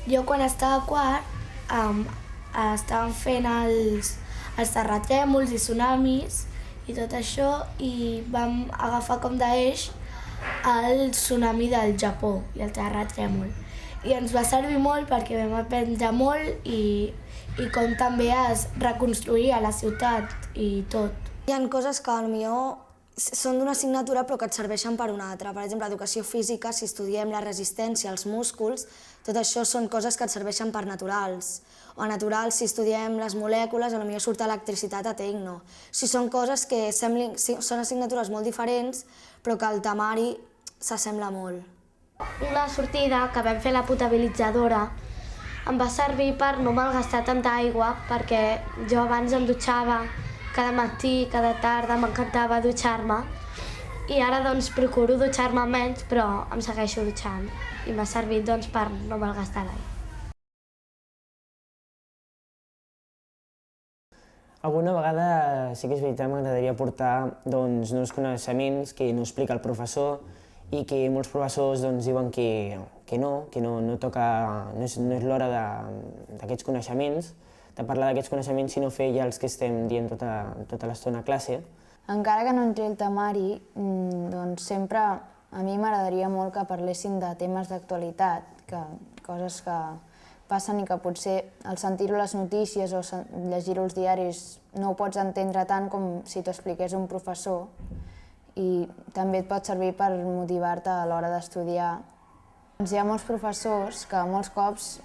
Jo quan estava a quart estàvem fent els terratrèmols i tsunamis i tot això i vam agafar com d'eix el tsunami del Japó i el terratrèmol. I ens va servir molt perquè vam aprendre molt i com també es reconstruïa la ciutat i tot. Hi ha coses que potser són d'una assignatura però que et serveixen per una altra. Per exemple, educació física, si estudiem la resistència, els músculs, tot això són coses que et serveixen per naturals. O a naturals, si estudiem les molècules, potser surt electricitat a tecno. Si són coses que són assignatures molt diferents però que el temari s'assembla molt. Una sortida que vam fer la potabilitzadora em va servir per no malgastar tanta aigua perquè jo abans em dutxava cada matí, cada tarda, m'encantava dutxar-me i ara doncs procuro dutxar-me menys però em segueixo dutxant i m'ha servit doncs per no malgastar l'aigua. Alguna vegada sí que és veritat, m'agradaria portar nous coneixements que no explica el professor i que molts professors diuen que no toca, no és l'hora d'aquests coneixements, de parlar d'aquests coneixements, sinó fer ja els que estem dient tota l'estona a classe. Encara que no entri el temari, doncs sempre a mi m'agradaria molt que parlessin de temes d'actualitat, coses que passen i que potser al sentir-ho a les notícies o llegir-ho als diaris no ho pots entendre tant com si t'ho expliqués un professor i també et pot servir per motivar-te a l'hora d'estudiar. Hi ha molts professors que molts cops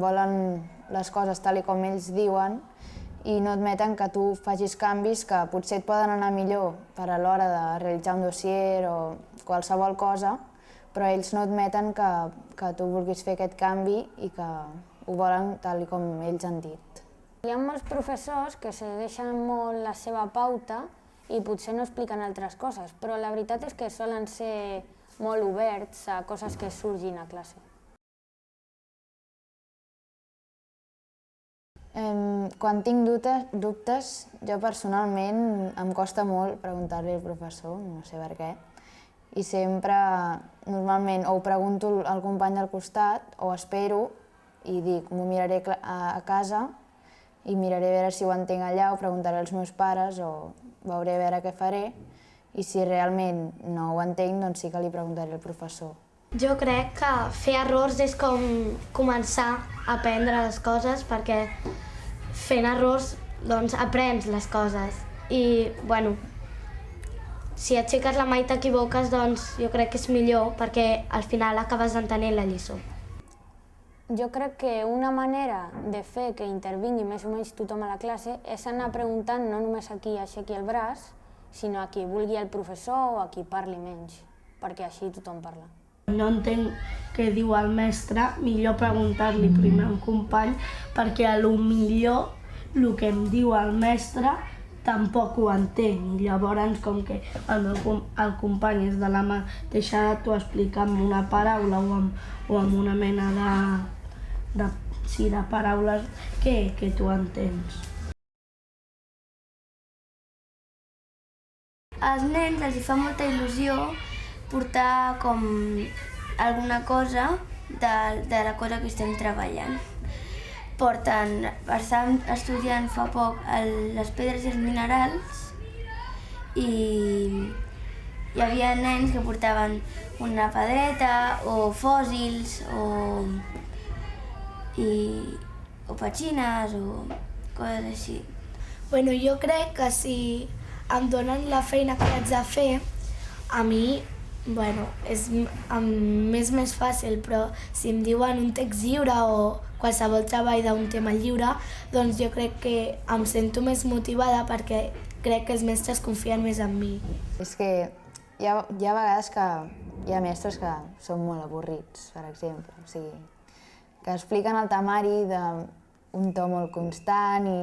volen les coses tal com ells diuen i no admeten que tu facis canvis que potser et poden anar millor per a l'hora de realitzar un dossier o qualsevol cosa, però ells no admeten que tu vulguis fer aquest canvi i que ho volen tal com ells han dit. Hi ha molts professors que segueixen molt la seva pauta i potser no expliquen altres coses, però la veritat és que solen ser molt oberts a coses que surgin a classe. Quan tinc dubtes, jo personalment em costa molt preguntar-li al professor, no sé per què, i sempre, normalment, o ho pregunto al company del costat o espero i dic, m'ho miraré a casa i miraré a veure si ho entenc allà o preguntaré als meus pares o veuré a veure què faré i si realment no ho entenc, doncs sí que li preguntaré al professor. Jo crec que fer errors és com començar a aprendre les coses perquè fent errors doncs aprens les coses i bueno, si aixeques la mà i t'equivoques doncs jo crec que és millor perquè al final acabes entenent la lliçó. Jo crec que una manera de fer que intervingui més o menys tothom a la classe és anar preguntant no només a qui aixequi el braç, sinó a qui vulgui el professor o a qui parli menys, perquè així tothom parla. No entenc què diu el mestre, millor preguntar-li primer a un company perquè potser el que em diu el mestre tampoc ho entenc i llavors com que el company és de la mateixa edat t'ho explica amb una paraula o amb una mena de paraules que tu entens. Als nens els fa molta il·lusió portar com alguna cosa de la cosa que estem treballant. Estàvem estudiant fa poc les pedres i els minerals i hi havia nens que portaven una pedreta o fòssils o petxines o coses així. Bueno, jo crec que si em donen la feina que haig de fer, a mi és més fàcil, però si em diuen un text lliure o qualsevol treball d'un tema lliure, doncs jo crec que em sento més motivada perquè crec que els mestres confien més en mi. És que hi ha vegades que hi ha mestres que són molt avorrits, per exemple, o sigui, que expliquen el temari d'un to molt constant i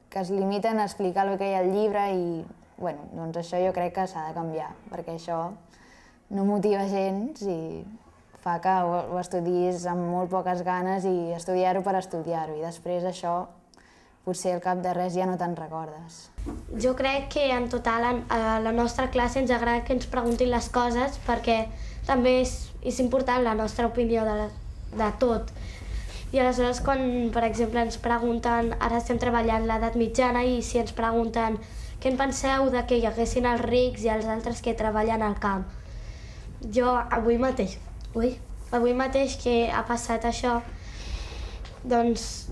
que es limiten a explicar el que hi ha al llibre i doncs això jo crec que s'ha de canviar, perquè això no motiva gens i fa que ho estudiïs amb molt poques ganes i estudiar-ho per estudiar-ho i després això potser al cap de res ja no te'n recordes. Jo crec que en total a la nostra classe ens agrada que ens preguntin les coses perquè també és important la nostra opinió de tot. I aleshores quan, per exemple, ens pregunten, ara estem treballant l'edat mitjana i si ens pregunten què en penseu de que hi haguessin els rics i els altres que treballen al camp. Jo avui mateix que ha passat això, doncs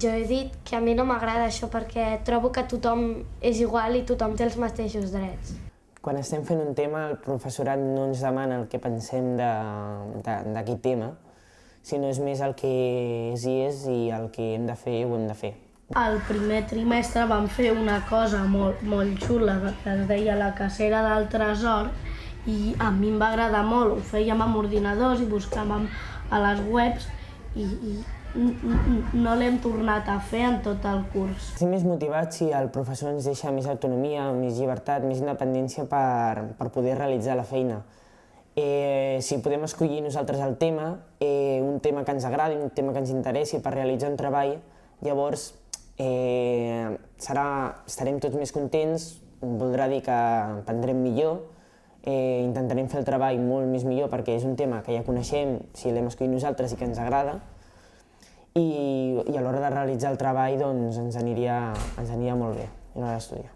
jo he dit que a mi no m'agrada això perquè trobo que tothom és igual i tothom té els mateixos drets. Quan estem fent un tema, el professorat no ens demana el que pensem d'aquest tema, sinó és més el que és i el que hem de fer ho hem de fer. Al primer trimestre vam fer una cosa molt xula que es deia la cacera del tresor i a mi em va agradar molt, ho fèiem amb ordinadors i buscàvem a les webs i no l'hem tornat a fer en tot el curs. Estic més motivat si el professor ens deixa més autonomia, més llibertat, més independència per poder realitzar la feina. Si podem escollir nosaltres el tema, un tema que ens agradi, un tema que ens interessi per realitzar un treball, llavors estarem tots més contents, voldrà dir que aprendrem millor, intentarem fer el treball molt més millor perquè és un tema que ja coneixem, si l'hem escollit nosaltres i que ens agrada, i a l'hora de realitzar el treball doncs, ens aniria molt bé a l'hora d'estudiar.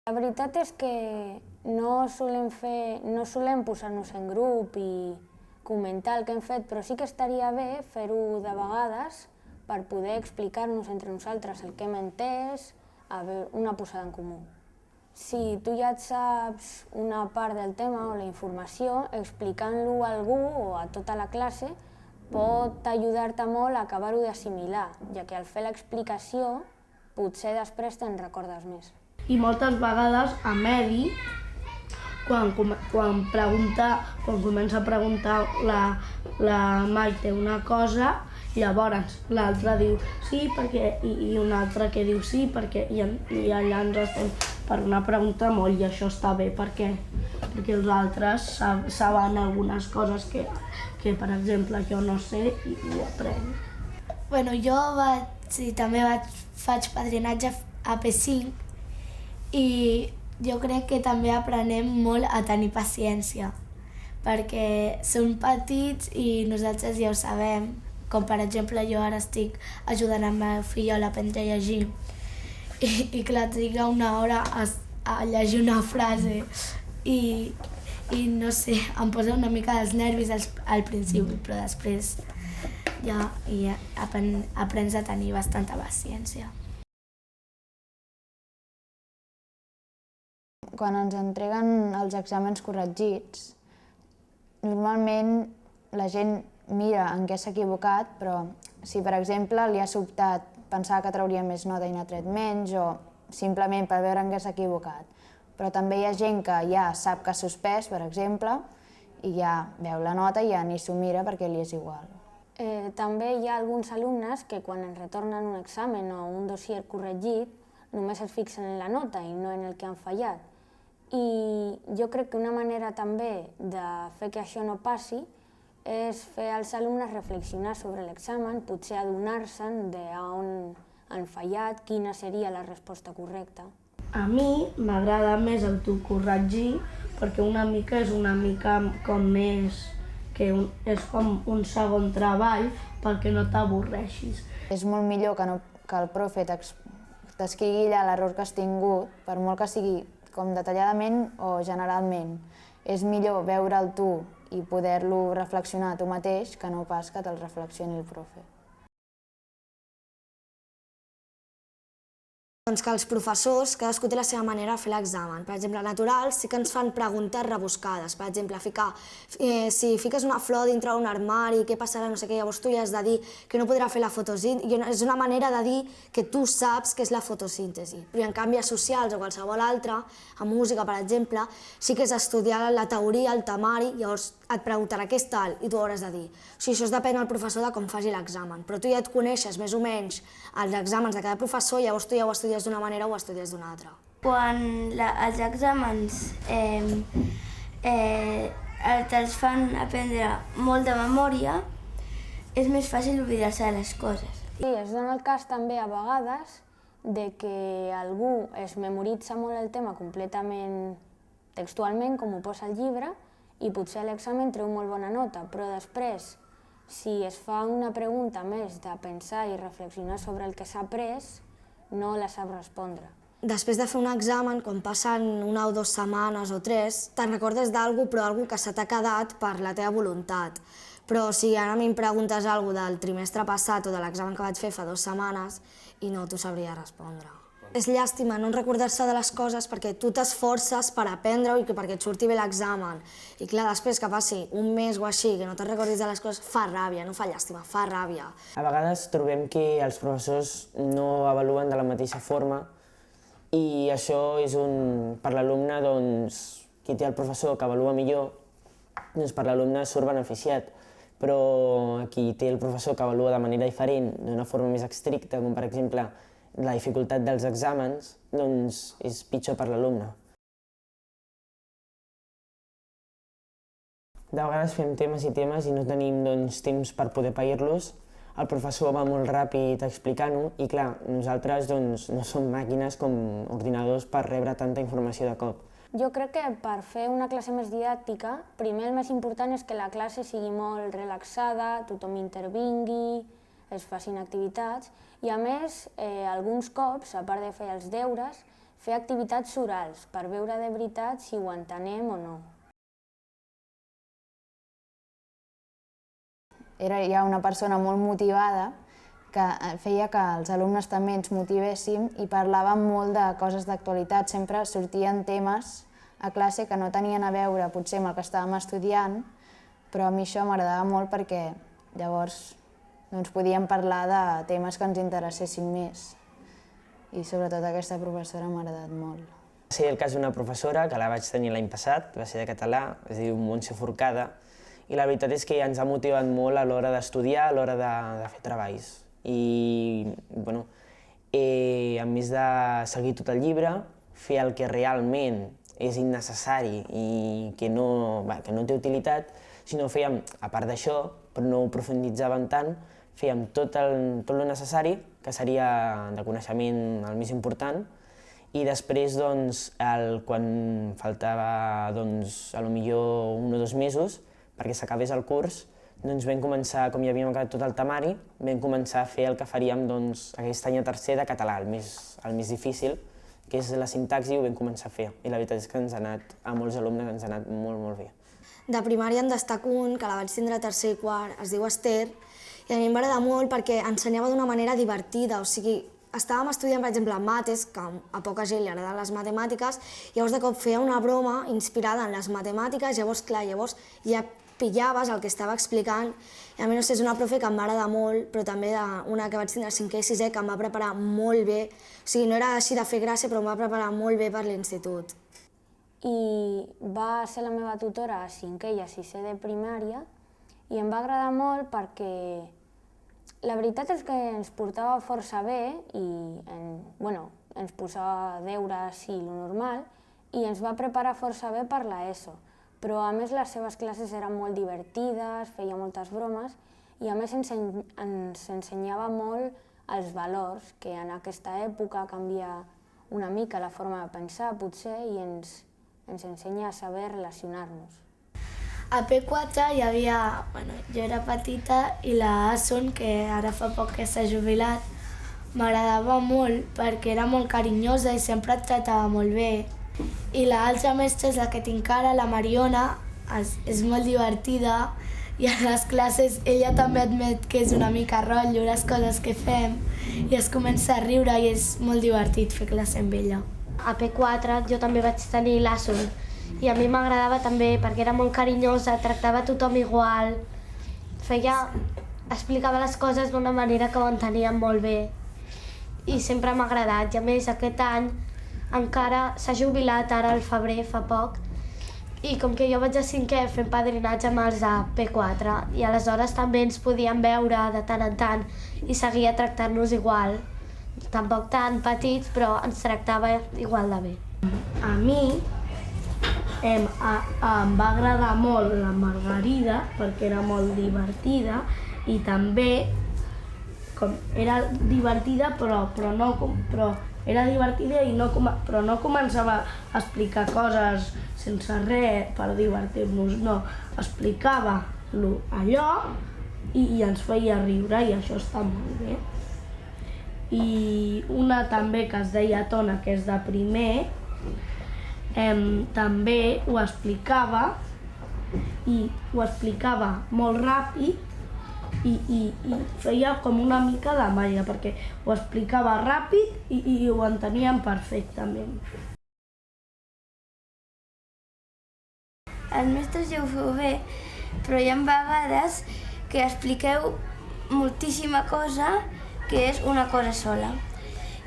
La veritat és que no solem posar-nos en grup i comentar el que hem fet, però sí que estaria bé fer-ho de vegades per poder explicar-nos entre nosaltres el que hem entès, una posada en comú. Si tu ja et saps una part del tema o la informació, explicant-lo a algú o a tota la classe pot ajudar-te molt a acabar-ho d'assimilar, ja que al fer l'explicació potser després te'n recordes més. I moltes vegades a Medi, quan comença a preguntar la Maite una cosa, llavors l'altre diu sí perquè, i un altre que diu sí perquè, i allà ens estem per una pregunta molt, i això està bé perquè els altres saben algunes coses que per exemple jo no sé i ho aprenc. Bueno, jo també faig padrinatge a P5 i jo crec que també aprenem molt a tenir paciència, perquè són petits i nosaltres ja ho sabem, com per exemple jo ara estic ajudant el meu fill a aprendre a llegir i clar, triga una hora a llegir una frase i no sé, em posa una mica dels nervis al principi, però després ja aprens a tenir bastanta paciència. Quan ens entreguen els exàmens corregits, normalment la gent mira en què s'ha equivocat, però si per exemple li ha sobtat pensar que trauria més nota i n'ha tret menys, o simplement per veure en què s'ha equivocat. Però també hi ha gent que ja sap que ha suspès, per exemple, i ja veu la nota i ja ni s'ho mira perquè li és igual. També hi ha alguns alumnes que quan ens retornen un examen o un dossier corregit només es fixen en la nota i no en el que han fallat. I jo crec que una manera també de fer que això no passi és fer als alumnes reflexionar sobre l'examen, potser adonar-se'n d'on han fallat, quina seria la resposta correcta. A mi m'agrada més autocorregir perquè una mica és una mica com més, que és com un segon treball perquè no t'avorreixis. És molt millor que el profe t'escrigui allà l'error que has tingut, per molt que sigui com detalladament o generalment. És millor veure'l tu i poder-lo reflexionar tu mateix que no pas que te'l reflexioni el profe. Doncs que els professors, cadascú té la seva manera de fer l'examen. Per exemple, naturals sí que ens fan preguntes rebuscades. Per exemple, si fiques una flor dintre d'un armari, què passarà, no sé què, llavors tu ja has de dir que no podrà fer la fotosíntesi. És una manera de dir que tu saps què és la fotosíntesi. Però en canvi a socials o qualsevol altra, a música, per exemple, sí que és estudiar la teoria, el temari, llavors et preguntarà què és tal i tu hauràs de dir. O sigui, això depèn del professor de com faci l'examen, però tu ja et coneixes més o menys els exàmens de cada professor, llavors tu ja ho estudies d'una manera o ho estudies d'una altra. Quan els exàmens te'ls fan aprendre molt de memòria, és més fàcil oblidar-se de les coses. Sí, es dona el cas també a vegades de que algú es memoritza molt el tema completament textualment, com ho posa el llibre, i potser a l'examen treu molt bona nota, però després, si es fa una pregunta més de pensar i reflexionar sobre el que s'ha après, no la sap respondre. Després de fer un examen, quan passen 1 o 2 setmanes o 3, te'n recordes d'algú, però algú que se t'ha quedat per la teva voluntat. Però si ara a mi em preguntes alguna del trimestre passat o de l'examen que vaig fer fa 2 setmanes i no t'ho sabria respondre. És llàstima no recordar-se de les coses perquè tu t'esforces per aprendre-ho i perquè et surti bé l'examen. I clar, després que passi un mes o així que no te'n recordis de les coses, fa ràbia, no fa llàstima, fa ràbia. A vegades trobem que els professors no avaluen de la mateixa forma i això és per l'alumne, qui té el professor que avalua millor, per l'alumne surt beneficiat. Però qui té el professor que avalua de manera diferent, d'una forma més estricta, com per exemple la dificultat dels exàmens, doncs és pitjor per l'alumne. De vegades fem temes i temes i no tenim temps per poder pair-los. El professor va molt ràpid explicant-ho i clar, nosaltres no som màquines com ordinadors per rebre tanta informació de cop. Jo crec que per fer una classe més didàctica, primer el més important és que la classe sigui molt relaxada, tothom intervingui, es facin activitats i a més, alguns cops, a part de fer els deures, fer activitats orals per veure de veritat si ho entenem o no. Era ja una persona molt motivada que feia que els alumnes també ens motivéssim i parlàvem molt de coses d'actualitat. Sempre sortien temes a classe que no tenien a veure potser amb el que estàvem estudiant, però a mi això m'agradava molt perquè llavors podíem parlar de temes que ens interessessin més. I sobretot aquesta professora m'ha agradat molt. Va ser el cas d'una professora que la vaig tenir l'any passat, va ser de català, es diu Montse Forcada, i la veritat és que ens ha motivat molt a l'hora d'estudiar, a l'hora de fer treballs. I, a més de seguir tot el llibre, fer el que realment és innecessari i que no té utilitat, sinó fèiem, a part d'això, però no ho profunditzàvem tant, fèiem tot el necessari, que seria de coneixement el més important, i després, quan faltava potser 1 o 2 mesos perquè s'acabés el curs, vam començar, com ja havíem acabat tot el temari, vam començar a fer el que faríem aquest any a tercer de català, el més difícil, que és la sintaxi, ho vam començar a fer. I la veritat és que a molts alumnes ens ha anat molt, molt bé. De primària en destaco un, que la vaig tindre a tercer i quart, es diu Esther, i a mi m'agrada molt perquè ensenyava d'una manera divertida, o sigui, estàvem estudiant, per exemple, mates, que a poca gent li agraden les matemàtiques, llavors de cop feia una broma inspirada en les matemàtiques, llavors ja pillaves el que estava explicant, i a mi no sé, és una profe que m'agrada molt, però també una que vaig tindre a 5è i 6è, que em va preparar molt bé, o sigui, no era així de fer gràcia, però em va preparar molt bé per l'institut. I va ser la meva tutora a 5è i a 6è de primària, i em va agradar molt perquè la veritat és que ens portava força bé i ens posava deures i el normal i ens va preparar força bé per l'ESO. Però a més les seves classes eren molt divertides, feia moltes bromes i a més ens ensenyava molt els valors, que en aquesta època canvia una mica la forma de pensar potser i ens ensenya a saber relacionar-nos. A P4 hi havia, jo era petita i la Asun, que ara fa poc que s'ha jubilat, m'agradava molt perquè era molt carinyosa i sempre et tractava molt bé. I l'altra mestra és la que tinc ara, la Mariona, és molt divertida i a les classes ella també admet que és una mica rotllo les coses que fem i es comença a riure i és molt divertit fer classe amb ella. A P4 jo també vaig tenir l'Asun i a mi m'agradava també perquè era molt carinyosa, tractava a tothom igual, explicava les coses d'una manera que ho enteníem molt bé i sempre m'ha agradat. I a més aquest any encara s'ha jubilat ara al febrer, fa poc, i com que jo vaig a 5è fent padrinatge amb els de P4 i aleshores també ens podíem veure de tant en tant i seguia tractant-nos igual. Tampoc tan petits, però ens tractava igual de bé. A mi em va agradar molt la Margarida perquè era molt divertida i també era divertida però era divertida però no començava a explicar coses sense res per divertir-nos, no, explicava allò i ens feia riure i això està molt bé. I una també que es deia Tona, que és de primer, també ho explicava molt ràpid i feia com una mica de màgia, perquè ho explicava ràpid i ho enteníem perfectament. Els mestres ja ho feu bé, però hi ha vegades que expliqueu moltíssima cosa que és una cosa sola.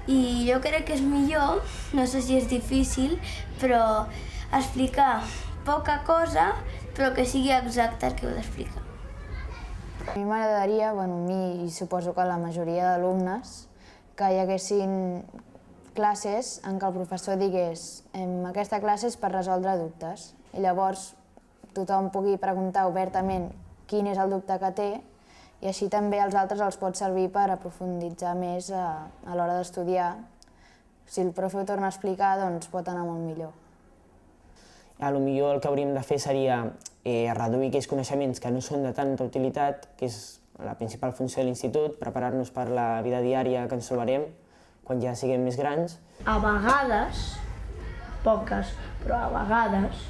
I jo crec que és millor, no sé si és difícil, però explicar poca cosa, però que sigui exacte el que heu d'explicar. A mi m'agradaria, a mi i suposo que la majoria d'alumnes, que hi haguessin classes en què el professor digués aquesta classe és per resoldre dubtes i llavors tothom pugui preguntar obertament quin és el dubte que té i així també als altres els pot servir per aprofunditzar més a l'hora d'estudiar. Si el profe ho torna a explicar, doncs pot anar molt millor. Potser el que hauríem de fer seria reduir aquells coneixements que no són de tanta utilitat, que és la principal funció de l'institut, preparar-nos per la vida diària que ens trobarem quan ja siguem més grans. A vegades, poques, però a vegades,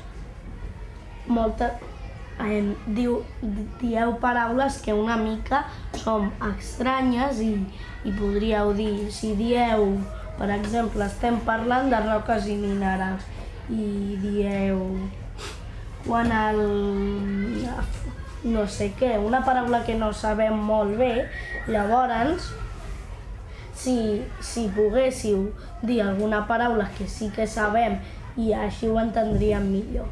dieu paraules que una mica són estranyes i podríeu dir, si dieu, per exemple, estem parlant de roques i minerals i dieu quan no sé què, una paraula que no sabem molt bé, llavors, si poguéssiu dir alguna paraula que sí que sabem i així ho entendríem millor.